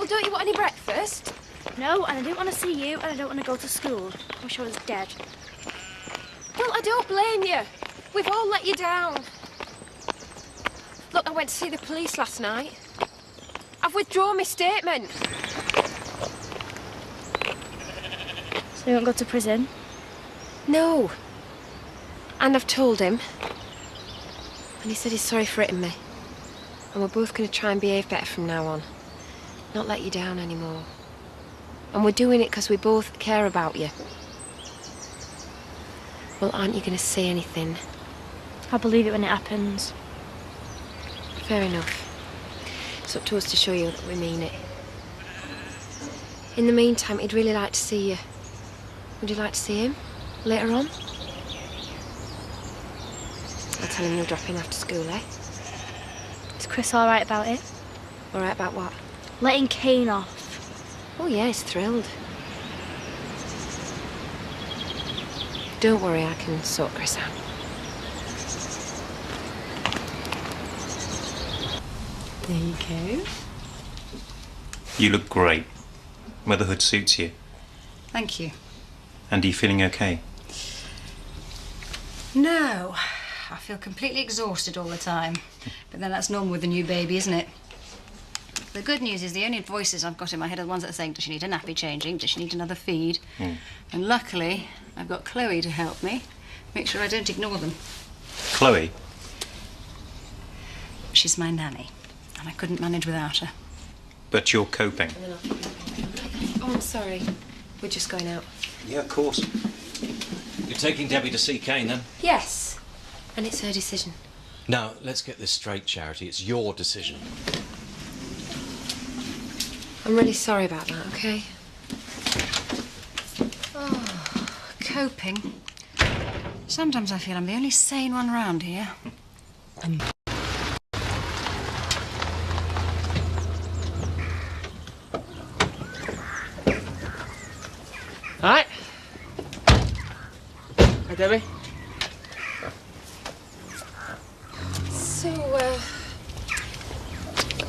Well, don't you want any breakfast? No, and I don't want to see you, and I don't want to go to school. I wish I was dead. Well, I don't blame you. We've all let you down. Look, I went to see the police last night. I've withdrawn my statement. So you won't go to prison? No. And I've told him. And he said he's sorry for hitting me. And we're both going to try and behave better from now on. Not let you down anymore. And we're doing it because we both care about you. Well, aren't you going to say anything? I'll believe it when it happens. Fair enough. It's up to us to show you that we mean it. In the meantime, he'd really like to see you. Would you like to see him later on? I'll tell him you'll drop in after school, eh? Is Chris all right about it? All right about what? Letting Kane off. Oh, yeah, he's thrilled. Don't worry, I can sort Chris out. There you go. You look great. Motherhood suits you. Thank you. And are you feeling okay? No. I feel completely exhausted all the time. But then that's normal with a new baby, isn't it? The good news is the only voices I've got in my head are the ones that are saying, does she need a nappy changing? Does she need another feed? And luckily, I've got Chloe to help me. Make sure I don't ignore them. Chloe? She's my nanny, and I couldn't manage without her. But you're coping. Oh, I'm sorry. We're just going out. Yeah, of course. You're taking Debbie to see Kane, then? Yes. And it's her decision. No, let's get this straight, Charity. It's your decision. I'm really sorry about that, OK? Oh, coping. Sometimes I feel I'm the only sane one round here. Hi. Hi, Debbie. So, what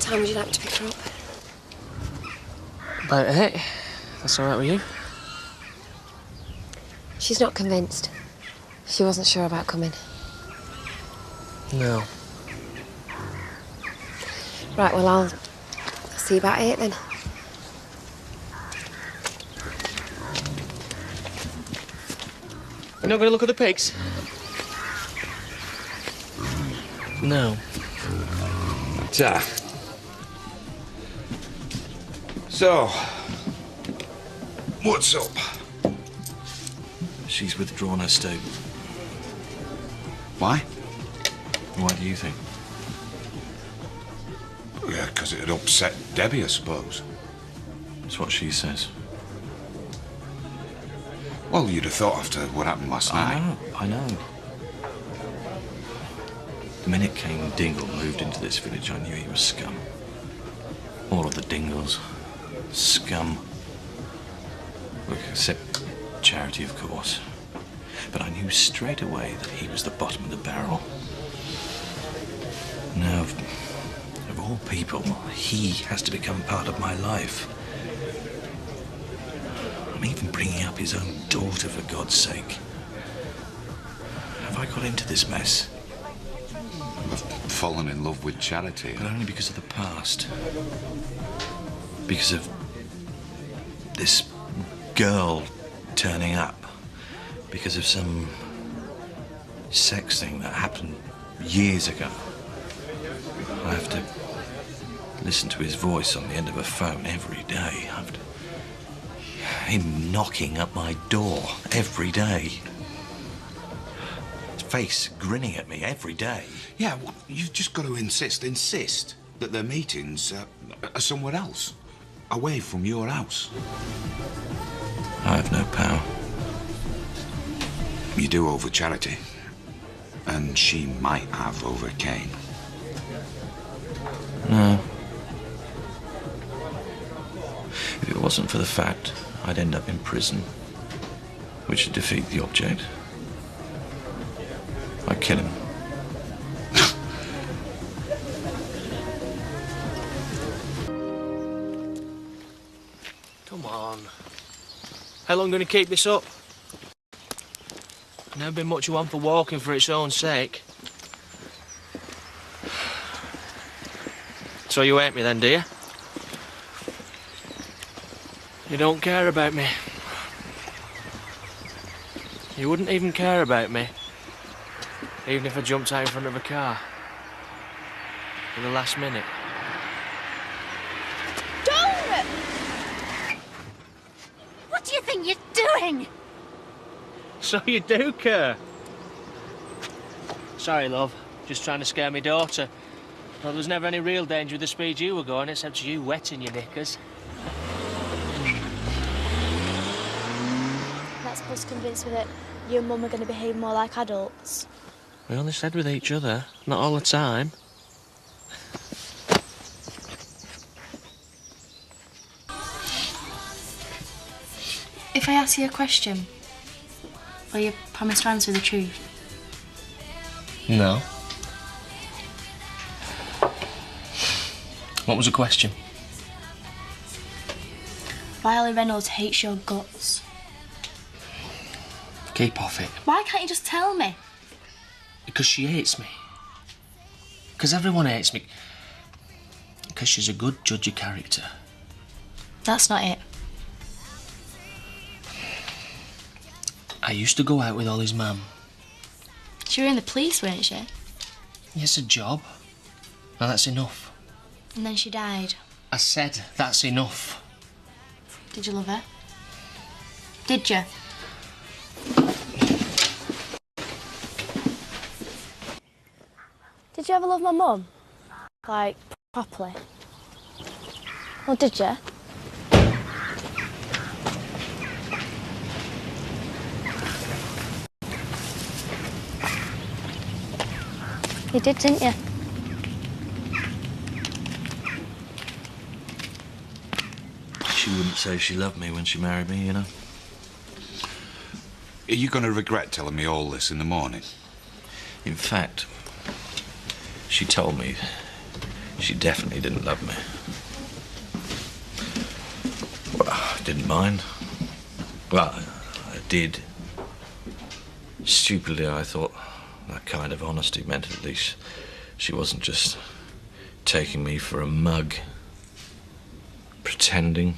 time would you like to pick her up? About 8. That's all right with you? She's not convinced. She wasn't sure about coming. No. Right, well, I'll see you about 8 then. You're not going to look at the pigs? No. Ta. So, what's up? She's withdrawn her statement. Why? Why do you think? Yeah, because it'd upset Debbie, I suppose. It's what she says. Well, you'd have thought after what happened last night. I know. The minute Kane Dingle moved into this village, I knew he was scum. All of the Dingles. Scum. Look, except Charity, of course. But I knew straight away that he was the bottom of the barrel. Now, of all people, he has to become part of my life. I'm even bringing up his own daughter, for God's sake. Have I got into this mess? I've fallen in love with Charity. But only because of the past. Because of this girl turning up. Because of some sex thing that happened years ago. I have to listen to his voice on the end of a phone every day. Him knocking at my door every day. His face grinning at me every day. Yeah, well, you've just got to insist that their meetings are somewhere else. Away from your house. I have no power. You do over Charity. And she might have over Kane. No. If it wasn't for the fact I'd end up in prison, which would defeat the object, I'd kill him. How long going to keep this up? Never been much of one for walking for its own sake. So you hate me then, do you? You don't care about me. You wouldn't even care about me, even if I jumped out in front of a car. In the last minute. Don't! What do you think you're doing? So you do care? Sorry, love. Just trying to scare me daughter. Well, there was never any real danger with the speed you were going, except you wetting your knickers. That's supposed to convince me that you and Mum are going to behave more like adults. We only said with each other, not all the time. If I ask you a question, will you promise to answer the truth? No. What was the question? Riley Reynolds hates your guts. Keep off it. Why can't you just tell me? Because she hates me. Because everyone hates me. Because she's a good judge of character. That's not it. I used to go out with Ollie's mum. She were in the police, weren't she? Yes, a job. Now that's enough. And then she died. I said that's enough. Did you love her? Did you? Did you ever love my mum? Like, properly? Or did you? You did, didn't you? She wouldn't say she loved me when she married me, you know. Are you going to regret telling me all this in the morning? In fact, she told me she definitely didn't love me. Well, I didn't mind. Well, I did. Stupidly, I thought that kind of honesty meant at least she wasn't just taking me for a mug, pretending,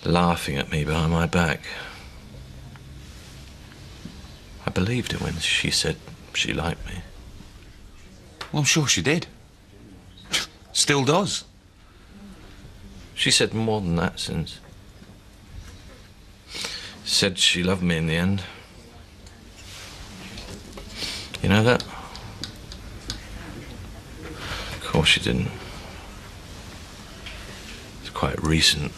laughing at me behind my back. I believed her when she said she liked me. Well, I'm sure she did. Still does. She said more than that since. Said she loved me in the end. You know that? Of course she didn't. It's quite recent.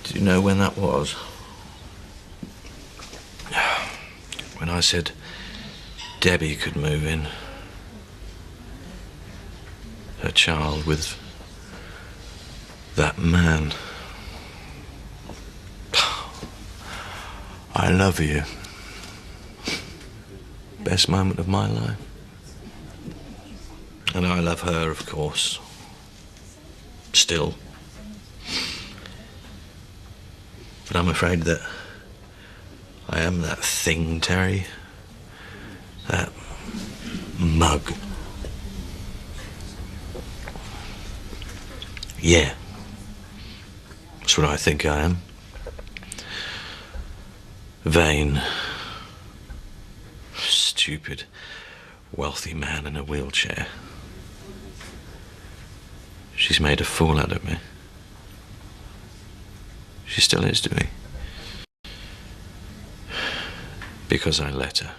Did you know when that was? When I said Debbie could move in. Her child with that man. I love you. Best moment of my life. And I love her, of course. Still. But I'm afraid that I am that thing, Terry. That mug. Yeah. That's what I think I am. Vain. Stupid, wealthy man in a wheelchair. She's made a fool out of me. She still is to me. Because I let her.